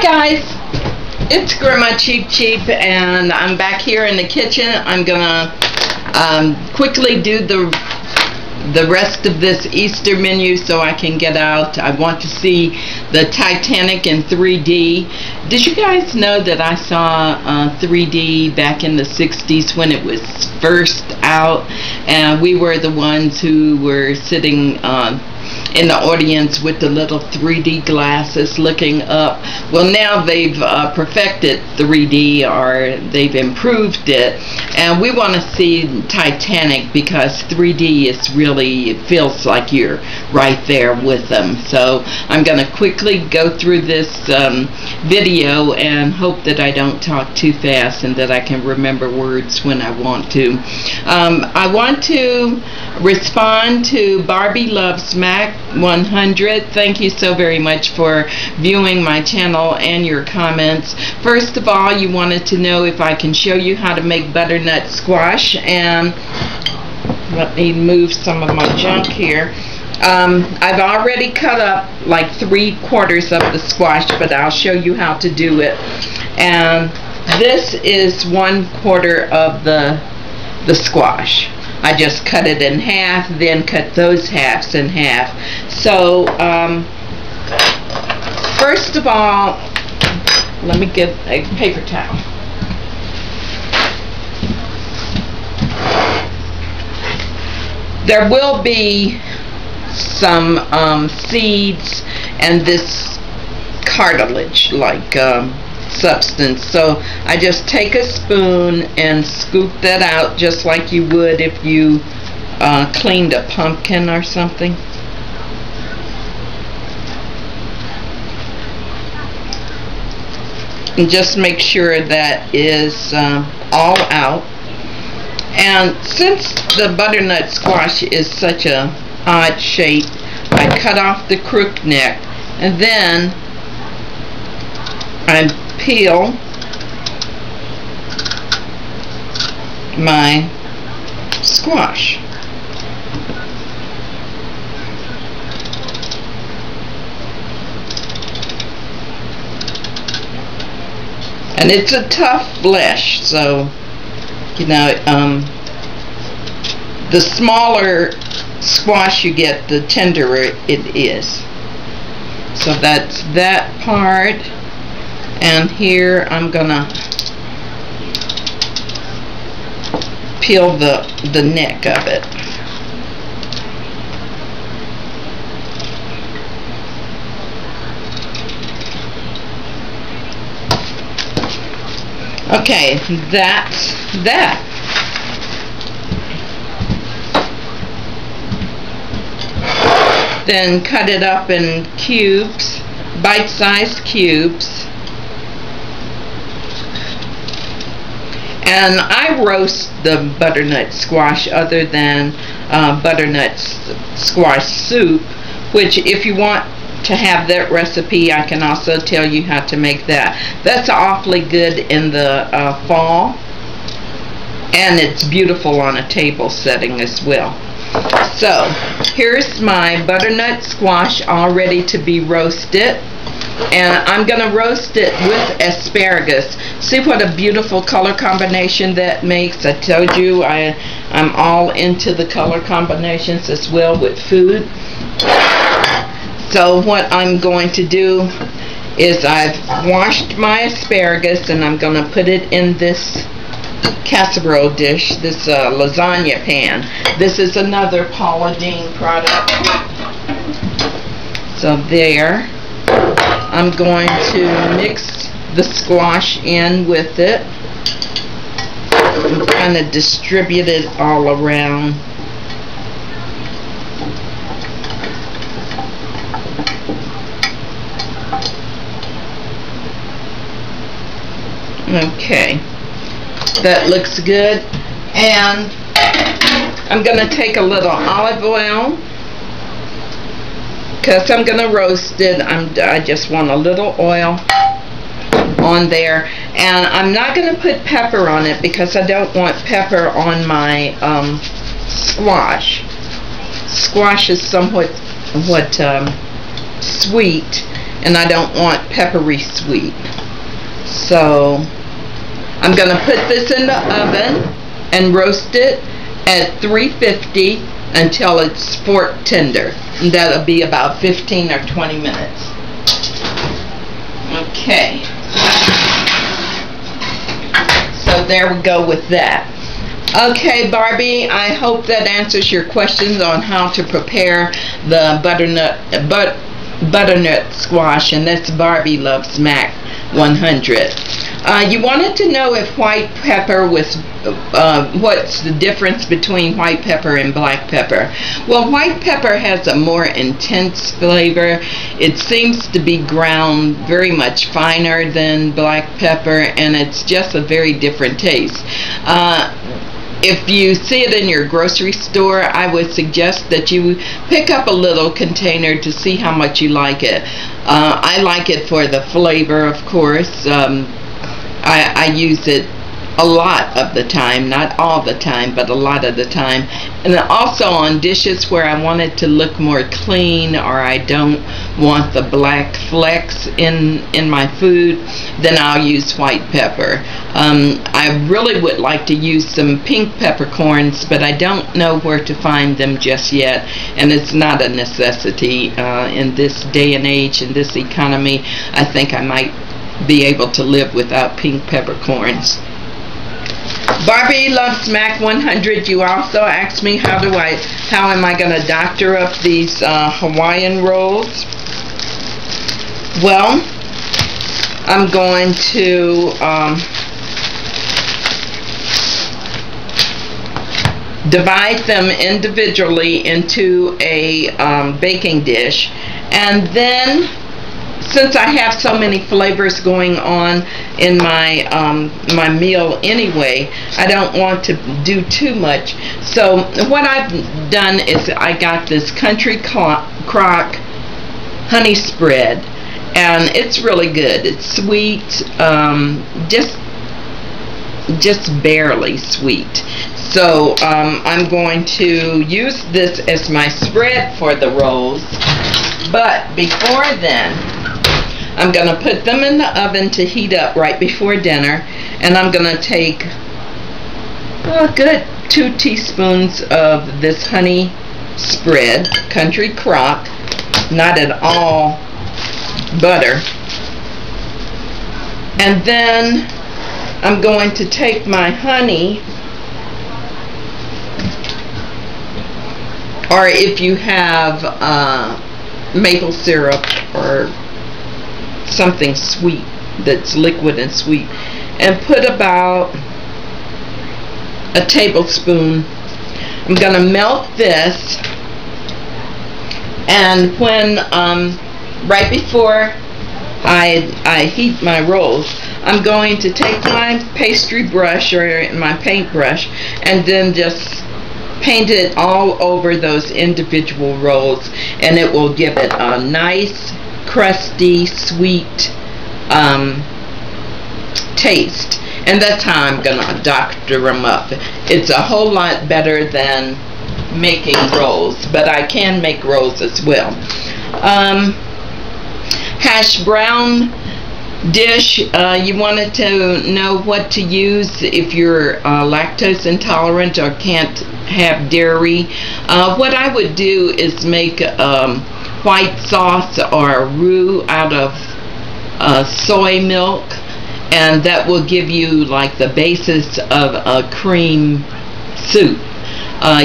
Hi guys, it's Grandma Cheap Cheap, and I'm back here in the kitchen. I'm gonna quickly do the rest of this Easter menu so I can get out. I want to see the Titanic in 3D. Did you guys know that I saw 3D back in the 60s when it was first out, and we were the ones who were sitting in the audience with the little 3D glasses looking up. Well, now they've perfected 3D, or they've improved it, and we want to see Titanic because 3D is really, it feels like you're right there with them. So I'm going to quickly go through this video and hope that I don't talk too fast and that I can remember words when I want to. I want to respond to Barbie Loves Mac 100. Thank you so very much for viewing my channel and your comments. First of all, you wanted to know if I can show you how to make butternut squash, and let me move some of my junk here. I've already cut up like 3/4 of the squash, but I'll show you how to do it. And this is 1/4 of the squash. I just cut it in half, then cut those halves in half. So first of all, let me get a paper towel. There will be some seeds and this cartilage like substance, so I just take a spoon and scoop that out just like you would if you cleaned a pumpkin or something. And just make sure that is all out. And since the butternut squash is such a odd shape, I cut off the crook neck, and then I peel my squash. And it's a tough flesh, so you know, the smaller squash you get, the tenderer it is. So that's that part. And here I'm gonna peel the neck of it. Okay, that's that. Then cut it up in cubes, bite-sized cubes. And I roast the butternut squash other than butternut squash soup, which if you want to have that recipe, I can also tell you how to make that. That's awfully good in the fall, and it's beautiful on a table setting as well. So here's my butternut squash all ready to be roasted, and I'm gonna roast it with asparagus. See what a beautiful color combination that makes. I told you I'm all into the color combinations as well with food. So what I'm going to do is I've washed my asparagus, and I'm going to put it in this casserole dish, this lasagna pan. This is another Paula Deen product. So there. I'm going to mix the squash in with it and kind of distribute it all around. Okay, that looks good. And I'm going to take a little olive oil because I'm going to roast it. I just want a little oil on there, and I'm not going to put pepper on it because I don't want pepper on my squash. Squash is somewhat sweet, and I don't want peppery sweet. So I'm going to put this in the oven and roast it at 350 until it's fork tender. And that'll be about 15 or 20 minutes. Okay. So there we go with that. Okay, Barbie, I hope that answers your questions on how to prepare the butternut squash, and that's Barbie Loves Mac 100. You wanted to know if white pepper was, what's the difference between white pepper and black pepper. Well, white pepper has a more intense flavor. It seems to be ground very much finer than black pepper, and it's just a very different taste. If you see it in your grocery store, I would suggest that you pick up a little container to see how much you like it. I like it for the flavor, of course. I use it a lot of the time, not all the time, but a lot of the time. And also on dishes where I want it to look more clean, or I don't want the black flecks in my food, then I'll use white pepper. I really would like to use some pink peppercorns, but I don't know where to find them just yet, and it's not a necessity in this day and age, in this economy. I think I might be able to live without pink peppercorns. Barbie Loves Mac 100. You also asked me how am I going to doctor up these Hawaiian rolls. Well, I'm going to divide them individually into a baking dish, and then, since I have so many flavors going on in my my meal anyway, I don't want to do too much. So what I've done is I got this Country Crock honey spread, and it's really good. It's sweet, just barely sweet. So I'm going to use this as my spread for the rolls. But before then, I'm going to put them in the oven to heat up right before dinner, and I'm going to take a good 2 teaspoons of this honey spread, Country Crock, not at all butter, and then I'm going to take my honey, or if you have maple syrup or something sweet that's liquid and sweet, and put about a tablespoon. I'm going to melt this, and when right before I heat my rolls, I'm going to take my pastry brush or my paintbrush and then just paint it all over those individual rolls, and it will give it a nice crusty, sweet taste. And that's how I'm gonna doctor them up. It's a whole lot better than making rolls, but I can make rolls as well. Hash brown dish, you wanted to know what to use if you're lactose intolerant or can't have dairy. What I would do is make white sauce or roux out of soy milk, and that will give you like the basis of a cream soup.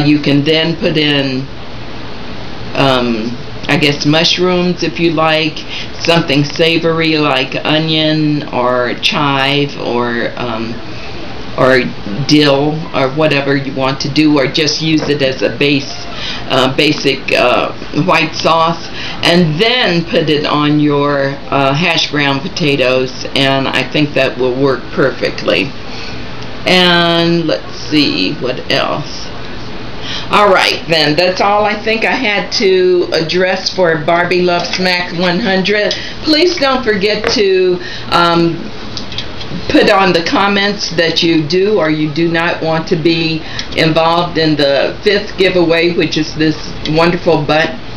You can then put in I guess mushrooms if you like, something savory like onion or chive or dill or whatever you want to do, or just use it as a basic white sauce, and then put it on your hash brown potatoes, and I think that will work perfectly. And let's see what else. Alright then, that's all I think I had to address for Barbie Loves Mac 100. Please don't forget to put on the comments that you do or you do not want to be involved in the 5th giveaway, which is this wonderful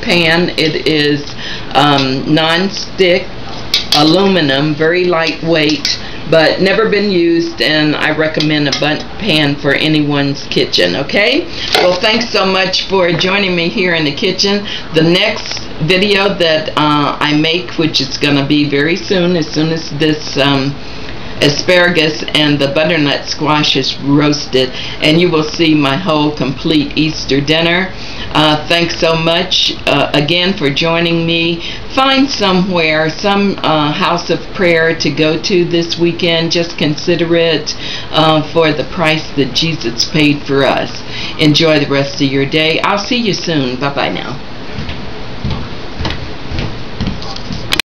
pan. It is non-stick aluminum, very lightweight, but never been used, and I recommend a bundt pan for anyone's kitchen. Okay, well, thanks so much for joining me here in the kitchen. The next video that I make, which is going to be very soon, as this asparagus and the butternut squash is roasted, and you will see my whole complete Easter dinner. Thanks so much again for joining me. Find somewhere, some house of prayer to go to this weekend. Just consider it for the price that Jesus paid for us. Enjoy the rest of your day. I'll see you soon. Bye-bye now.